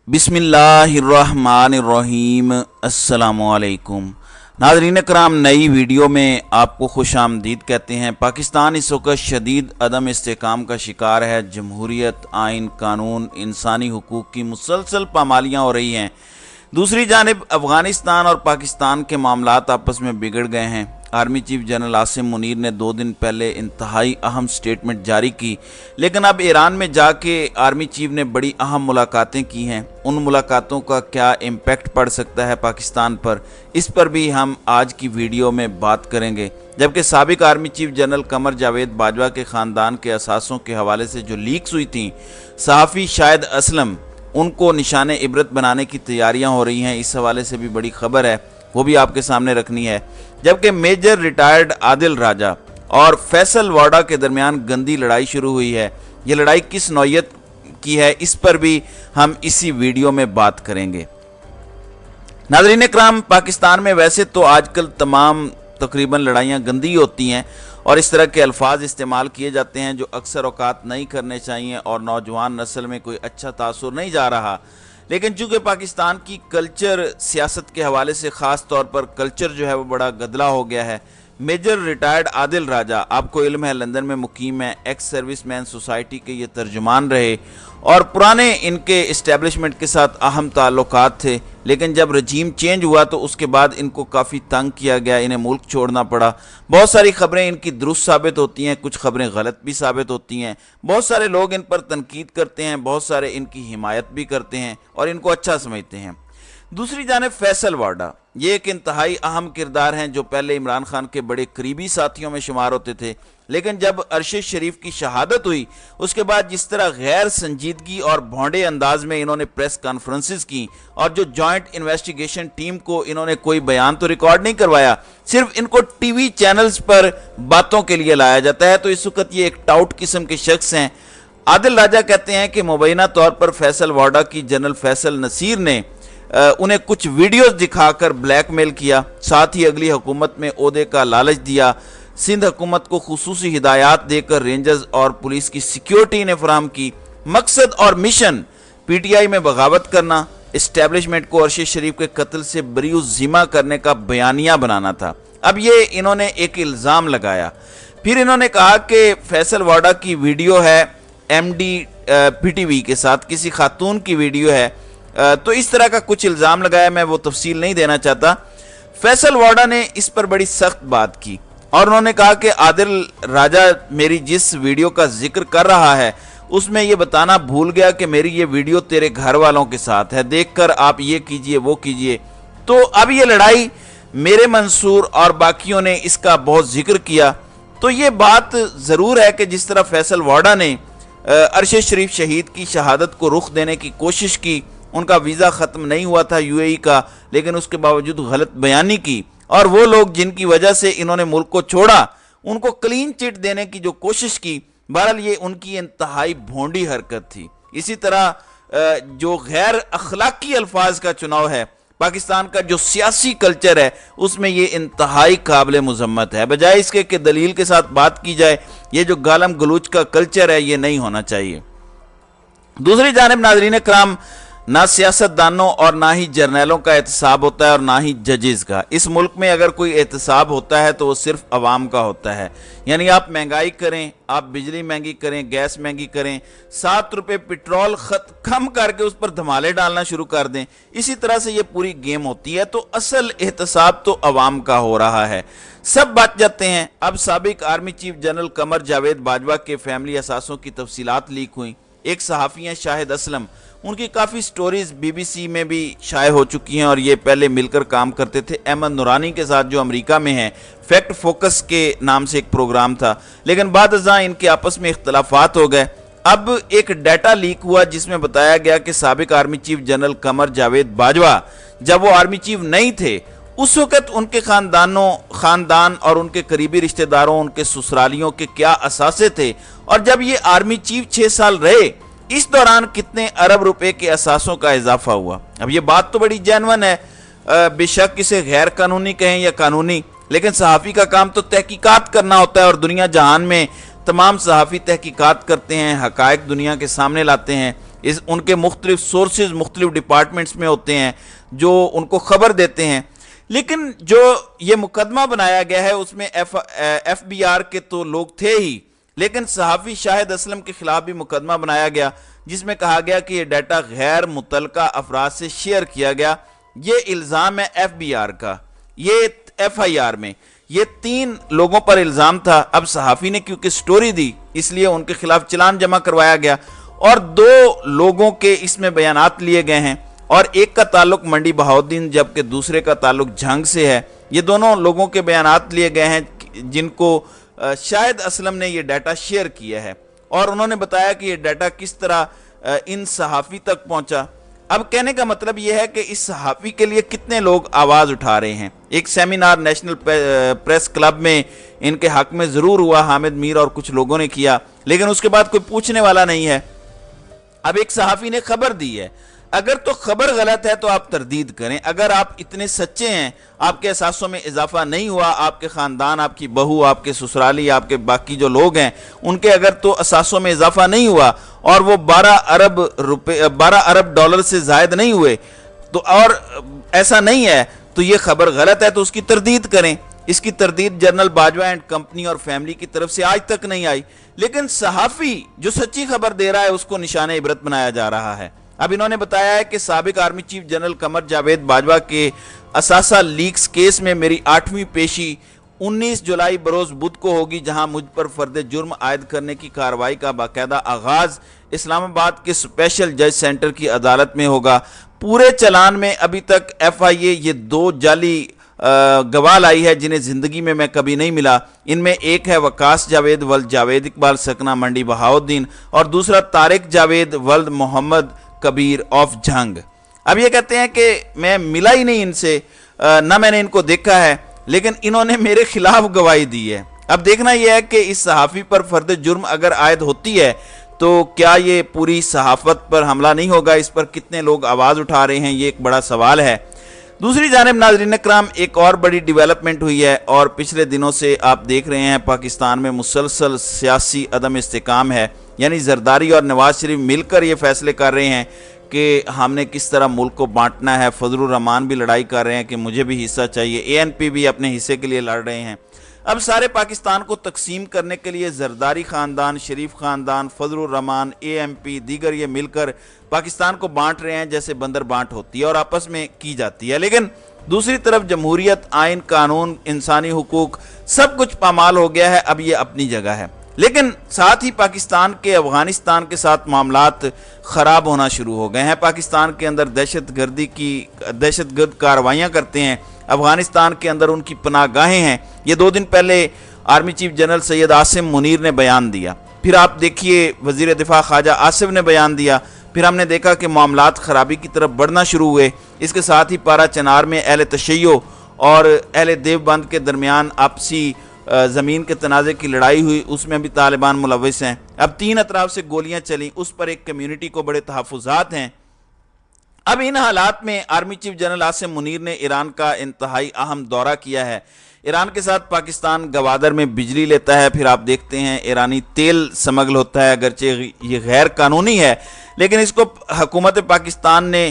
बिस्मिल्लाहिर्रहमानिर्रहीम। अस्सलामुअलैकुम नाज़रीन कराम, नई वीडियो में आपको खुश आमदीद कहते हैं। पाकिस्तान इस वक्त शदीद अदम इस्तेहकाम का शिकार है। जमहूरियत, आइन, कानून, इंसानी हुकूक की मुसलसल पामालियाँ हो रही हैं। दूसरी जानिब अफ़गानिस्तान और पाकिस्तान के मामलात आपस में बिगड़ गए हैं। Army chief general Asim Munir ने 2 दिन पहले इंतहाई अहम स्टेटमेंट जारी की, लेकिन अब ईरान में जाके आर्मी चीफ ने बड़ी अहम मुलाकातें की हैं। उन मुलाकातों का क्या इम्पैक्ट पड़ सकता है पाकिस्तान पर, इस पर भी हम आज की वीडियो में बात करेंगे। जबकि साबिक army chief general Qamar Javed Bajwa के ख़ानदान के असासों के हवाले से जो लीक्स हुई थी, सहाफ़ी शाहिद असलम उनको निशाने इबरत बनाने की तैयारियां हो रही हैं। इस हवाले से भी बड़ी खबर है, वो भी आपके सामने रखनी है। जबकि मेजर रिटायर्ड आदिल राजा और फैसल वाडा के दरमियान गंदी लड़ाई शुरू हुई है। ये लड़ाई किस नौयत की है, इस पर भी हम इसी वीडियो में बात करेंगे। नाज़रीन इकराम, पाकिस्तान में वैसे तो आजकल तमाम तकरीबन लड़ाइयाँ गंदी होती हैं और इस तरह के अल्फाज इस्तेमाल किए जाते हैं जो अक्सर औकात नहीं करने चाहिए और नौजवान नस्ल में कोई अच्छा तासुर नहीं जा रहा। लेकिन चूँकि पाकिस्तान की कल्चर सियासत के हवाले से ख़ास तौर पर कल्चर जो है वो बड़ा गदला हो गया है। मेजर रिटायर्ड आदिल राजा, आपको इल्म है, लंदन में मुकीम है, एक्स सर्विस मैन सोसाइटी के ये तर्जुमान रहे और पुराने इनके इस्टेब्लिशमेंट के साथ अहम ताल्लुकात थे। लेकिन जब रजीम चेंज हुआ तो उसके बाद इनको काफ़ी तंग किया गया, इन्हें मुल्क छोड़ना पड़ा। बहुत सारी खबरें इनकी दुरुस्त साबित होती हैं, कुछ खबरें गलत भी साबित होती हैं। बहुत सारे लोग इन पर तनकीद करते हैं, बहुत सारे इनकी हिमायत भी करते हैं और इनको अच्छा समझते हैं। दूसरी जानिब फैसल वाडा, ये एक इंतहाई अहम किरदार हैं जो पहले इमरान खान के बड़े करीबी साथियों में शुमार होते थे। लेकिन जब अरशद शरीफ की शहादत हुई उसके बाद जिस तरह गैर संजीदगी और भौंडे अंदाज में इन्होंने प्रेस कॉन्फ्रेंसेस की और जो जॉइंट इन्वेस्टिगेशन टीम को इन्होंने कोई बयान तो रिकॉर्ड नहीं करवाया, सिर्फ इनको टीवी चैनल्स पर बातों के लिए लाया जाता है, तो इस वक्त ये एक टाउट किस्म के शख्स हैं। आदिल राजा कहते हैं कि मुबैना तौर पर फैसल वाडा की जनरल फैसल नसीर ने उन्हें कुछ वीडियोस दिखाकर ब्लैकमेल किया, साथ ही अगली हुकूमत में ओहदे का लालच दिया। सिंध हुकूमत को खुसूसी हिदायत देकर रेंजर्स और पुलिस की सिक्योरिटी ने फराहम की। मकसद और मिशन पीटीआई में बगावत करना, इस्टेब्लिशमेंट को अरशद शरीफ के कत्ल से बरीउ ज़िम्मा करने का बयानिया बनाना था। अब ये इन्होंने एक इल्ज़ाम लगाया। फिर इन्होंने कहा कि फैसल वाडा की वीडियो है एमडी पीटीवी के साथ, किसी खातून की वीडियो है, तो इस तरह का कुछ इल्ज़ाम लगाया। मैं वो तफसील नहीं देना चाहता। फैसल वाडा ने इस पर बड़ी सख्त बात की और उन्होंने कहा कि आदिल राजा मेरी जिस वीडियो का जिक्र कर रहा है उसमें ये बताना भूल गया कि मेरी ये वीडियो तेरे घर वालों के साथ है, देखकर आप ये कीजिए वो कीजिए। तो अब ये लड़ाई मेरे मंसूर और बाकियों ने इसका बहुत जिक्र किया। तो ये बात ज़रूर है कि जिस तरह फैसल वाडा ने अरशद शरीफ शहीद की शहादत को रुख देने की कोशिश की, उनका वीज़ा ख़त्म नहीं हुआ था यूएई का, लेकिन उसके बावजूद गलत बयानी की और वो लोग जिनकी वजह से इन्होंने मुल्क को छोड़ा उनको क्लीन चिट देने की जो कोशिश की, बहरहाल ये उनकी इंतहाई भोंडी हरकत थी। इसी तरह जो गैर अखलाकी अल्फाज का चुनाव है, पाकिस्तान का जो सियासी कल्चर है उसमें ये इंतहाई काबिल मुज़म्मत है। बजाय इसके कि दलील के साथ बात की जाए, ये जो गालम गलूच का कल्चर है ये नहीं होना चाहिए। दूसरी जानिब नाज़रीन कराम, ना सियासतदानों और ना ही जर्नलों का एहतसाब होता है और ना ही जजेस का। इस मुल्क में अगर कोई एहतसाब होता है तो वो सिर्फ अवाम का होता है। यानी आप महंगाई करें, आप बिजली महंगी करें, गैस महंगी करें, 7 रुपये पेट्रोल कम करके उस पर धमाले डालना शुरू कर दें, इसी तरह से ये पूरी गेम होती है। तो असल एहतसाब तो अवाम का हो रहा है, सब बच जाते हैं। अब साबिक army chief general Qamar Javed Bajwa के फैमिली असासों की तफसीलात लीक हुई। एक सहाफ़ी हैं शाहिद असलम, उनकी काफ़ी स्टोरीज बीबीसी में भी शाये हो चुकी हैं और ये पहले मिलकर काम करते थे अहमद नूरानी के साथ जो अमेरिका में हैं। फैक्ट फोकस के नाम से एक प्रोग्राम था, लेकिन बाद अज़ां इनके आपस में इख्तलाफात हो गए। अब एक डाटा लीक हुआ जिसमें बताया गया कि साबिक army chief general Qamar Javed Bajwa जब वो आर्मी चीफ नहीं थे उस वक़्त उनके ख़ानदान और उनके करीबी रिश्तेदारों, उनके ससुरालियों के क्या असासे थे, और जब ये आर्मी चीफ 6 साल रहे इस दौरान कितने अरब रुपए के असासों का इजाफा हुआ। अब ये बात तो बड़ी जेन्युइन है, बेशक इसे गैर कानूनी कहें या कानूनी, लेकिन सहाफ़ी का काम तो तहकीकात करना होता है और दुनिया जहान में तमाम सहाफ़ी तहकीकात करते हैं, हक़ाइक़ दुनिया के सामने लाते हैं। ان کے مختلف سورسز مختلف ڈپارٹمنٹس میں ہوتے ہیں جو ان کو خبر دیتے ہیں. لیکن جو یہ مقدمہ بنایا گیا ہے اس میں ایف بی آر کے تو لوگ تھے ہی، لیکن صحافی شاہد اسلم کے خلاف بھی مقدمہ بنایا گیا جس میں کہا گیا کہ یہ ڈیٹا غیر متعلقہ افراد سے شیئر کیا گیا. یہ الزام ہے ایف بی آر کا، یہ ایف آئی آر میں یہ 3 لوگوں پر الزام تھا. اب صحافی نے کیونکہ سٹوری دی اس لیے ان کے خلاف چلان جمع کروایا گیا اور 2 لوگوں کے اس میں بیانات لیے گئے ہیں اور ایک کا تعلق منڈی بہاؤالدین جبکہ دوسرے کا تعلق جھنگ سے ہے. یہ دونوں لوگوں کے بیانات لیے گئے ہیں جن کو شاہد اسلم نے یہ ڈیٹا شیئر کیا ہے اور انہوں نے بتایا کہ یہ ڈیٹا کس طرح ان صحافی تک پہنچا. اب کہنے کا مطلب یہ ہے کہ اس صحافی کے لیے کتنے لوگ آواز اٹھا رہے ہیں. ایک سیمینار نیشنل پریس کلب میں ان کے حق میں ضرور ہوا، حامد میر اور کچھ لوگوں نے کیا، لیکن اس کے بعد کوئی پوچھنے والا نہیں ہے. اب ایک صحافی نے خبر دی ہے، اگر تو خبر غلط ہے تو آپ تردید کریں. اگر آپ اتنے سچے ہیں، آپ کے احساسوں میں اضافہ نہیں ہوا، آپ کے خاندان، آپ کی بہو، آپ کے سسرالی، آپ کے باقی جو لوگ ہیں ان کے اگر تو احساسوں میں اضافہ نہیں ہوا اور وہ 12 ارب ڈالر سے زائد نہیں ہوئے تو اور ایسا نہیں ہے تو یہ خبر غلط ہے تو اس کی تردید کریں. اس کی تردید جنرل باجوہ اینڈ کمپنی اور فیملی کی طرف سے آج تک نہیں آئی، لیکن صحافی جو سچی خبر دے رہا ہے اس کو نشان عبرت بنایا جا رہا ہے. اب انہوں نے بتایا ہے کہ سابق army chief general Qamar Javed Bajwa کے اثاثہ لیکس کیس میں میری 8ویں پیشی 19 جولائی بروز بدھ کو ہوگی، جہاں مجھ پر فرد جرم عائد کرنے کی کارروائی کا باقاعدہ آغاز اسلام آباد کے اسپیشل جج سینٹر کی عدالت میں ہوگا. پورے چلان میں ابھی تک ایف آئی اے یہ 2 جعلی گواہ لائی ہے جنہیں زندگی میں کبھی نہیں ملا. ان میں ایک ہے وقاص جاوید ولد جاوید اقبال سکنہ منڈی بہاؤالدین اور دوسرا طارق جاوید ولد محمد کبیر آف جھنگ. اب یہ کہتے ہیں کہ میں ملا ہی نہیں ان سے، نہ میں نے ان کو دیکھا ہے، لیکن انہوں نے میرے خلاف گواہی دی ہے. اب دیکھنا یہ ہے کہ اس صحافی پر فرد جرم اگر عائد ہوتی ہے تو کیا یہ پوری صحافت پر حملہ نہیں ہوگا؟ اس پر کتنے لوگ آواز اٹھا رہے ہیں، یہ ایک بڑا سوال ہے. دوسری جانب ناظرین اکرام ایک اور بڑی ڈیولپمنٹ ہوئی ہے اور پچھلے دنوں سے آپ دیکھ رہے ہیں پاکستان میں مسلسل سیاسی عدم استحکام ہے. یعنی زرداری اور نواز شریف مل کر یہ فیصلے کر رہے ہیں کہ ہم نے کس طرح ملک کو بانٹنا ہے. فضل الرحمان بھی لڑائی کر رہے ہیں کہ مجھے بھی حصہ چاہیے، اے این پی بھی اپنے حصے کے لیے لڑ رہے ہیں. اب سارے پاکستان کو تقسیم کرنے کے لیے زرداری خاندان، شریف خاندان، فضل الرحمان، اے ایم پی دیگر یہ مل کر پاکستان کو بانٹ رہے ہیں جیسے بندر بانٹ ہوتی ہے اور آپس میں کی جاتی ہے. لیکن دوسری طرف جمہوریت، آئین، قانون، انسانی حقوق سب کچھ پامال ہو گیا ہے. اب یہ اپنی جگہ ہے، لیکن ساتھ ہی پاکستان کے افغانستان کے ساتھ معاملات خراب ہونا شروع ہو گئے ہیں. پاکستان کے اندر دہشت گرد کارروائیاں کرتے ہیں، افغانستان کے اندر ان کی پناہ گاہیں ہیں. یہ 2 دن پہلے army chief general Syed Asim Munir نے بیان دیا، پھر آپ دیکھیے وزیر دفاع خواجہ آصف نے بیان دیا، پھر ہم نے دیکھا کہ معاملات خرابی کی طرف بڑھنا شروع ہوئے. اس کے ساتھ ہی پارا چنار میں اہل تشیع اور اہل دیوبند کے درمیان آپسی زمین کے تنازع کی لڑائی ہوئی، اس میں بھی طالبان ملوث ہیں. اب 3 اطراف سے گولیاں چلیں، اس پر ایک کمیونٹی کو بڑے تحفظات ہیں. اب ان حالات میں army chief general Asim Munir نے ایران کا انتہائی اہم دورہ کیا ہے. ایران کے ساتھ پاکستان گوادر میں بجلی لیتا ہے، پھر آپ دیکھتے ہیں ایرانی تیل سمگل ہوتا ہے، اگرچہ یہ غیر قانونی ہے لیکن اس کو حکومت پاکستان نے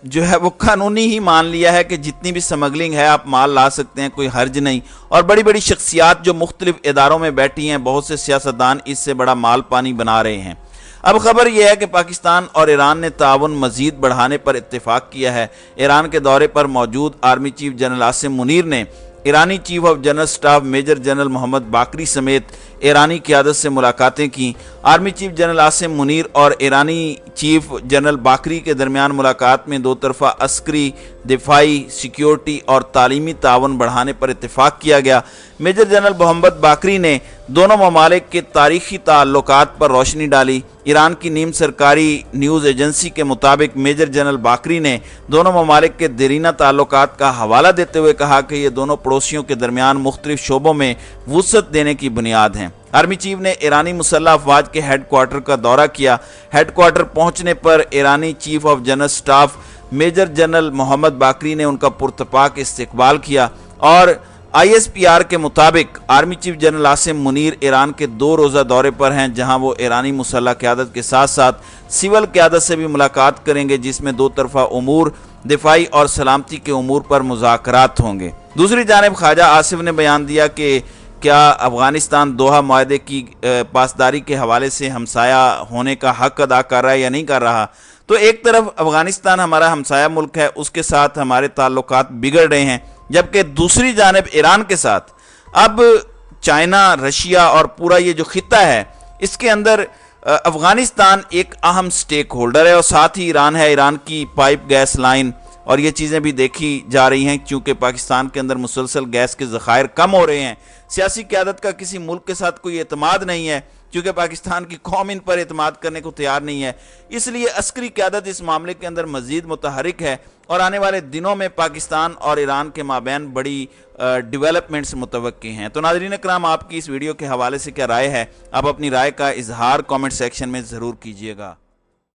جو ہے وہ قانونی ہی مان لیا ہے کہ جتنی بھی سمگلنگ ہے آپ مال لا سکتے ہیں، کوئی حرج نہیں. اور بڑی بڑی شخصیات جو مختلف اداروں میں بیٹھی ہیں، بہت سے سیاستدان اس سے بڑا مال پانی بنا رہے ہیں. اب خبر یہ ہے کہ پاکستان اور ایران نے تعاون مزید بڑھانے پر اتفاق کیا ہے. ایران کے دورے پر موجود army chief general Asim Munir نے ایرانی chief of general staff major general Mohammad Bagheri سمیت ایرانی قیادت سے ملاقاتیں کی. Army chief general Asim Munir اور ایرانی چیف جنرل باقری کے درمیان ملاقات میں 2 طرفہ عسکری، دفاعی، سیکیورٹی اور تعلیمی تعاون بڑھانے پر اتفاق کیا گیا. میجر جنرل محمد باقری نے دونوں ممالک کے تاریخی تعلقات پر روشنی ڈالی. ایران کی نیم سرکاری نیوز ایجنسی کے مطابق میجر جنرل باقری نے دونوں ممالک کے دیرینہ تعلقات کا حوالہ دیتے ہوئے کہا کہ یہ دونوں پڑوسیوں کے درمیان مختلف شعبوں میں وسعت دینے کی بنیاد ہیں. آرمی چیف نے ایرانی مسلح افواج کے ہیڈ کوارٹر کا دورہ کیا. ہیڈ کوارٹر پہنچنے پر ایرانی chief of general staff major general Mohammad Bagheri نے ان کا پرتپاک استقبال کیا اور ISPR के मुताबिक army chief general Asim Munir Iran के 2 रोज़ा दौरे पर हैं, जहां वो ईरानी मुसल्लह क़यादत के साथ साथ सिविल क़यादत से भी मुलाकात करेंगे, जिसमें 2 तरफ़ा उमूर, दिफाई और सलामती के उमूर पर मुज़ाकरात होंगे। दूसरी जानिब ख्वाजा आसिफ ने बयान दिया कि क्या अफ़गानिस्तान दोहा मुआहदे की पासदारी के हवाले से हमसाया होने का हक अदा कर रहा है या नहीं कर रहा। तो एक तरफ अफ़गानिस्तान हमारा हमसाया मुल्क है, उसके साथ हमारे ताल्लुकात बिगड़ रहे हैं, जबकि दूसरी जानिब ईरान के साथ अब चाइना, रशिया और पूरा ये जो खित्ता है, इसके अंदर अफ़गानिस्तान एक अहम स्टेक होल्डर है और साथ ही ईरान है। ईरान की पाइप गैस लाइन और ये चीज़ें भी देखी जा रही हैं, क्योंकि पाकिस्तान के अंदर मुसलसल गैस के ज़खायर कम हो रहे हैं। सियासी क़यादत का किसी मुल्क के साथ कोई एतमाद नहीं है, क्योंकि पाकिस्तान की कौम इन पर एतमाद करने को तैयार नहीं है। इसलिए अस्करी क़यादत इस मामले के अंदर मज़ीद मुतहरिक है और आने वाले दिनों में पाकिस्तान और ईरान के माबैन बड़ी डेवलपमेंट्स मुतवक्की हैं। तो नाज़रीन इकराम, आपकी इस वीडियो के हवाले से क्या राय है? आप अपनी राय का इजहार कमेंट सेक्शन में ज़रूर कीजिएगा।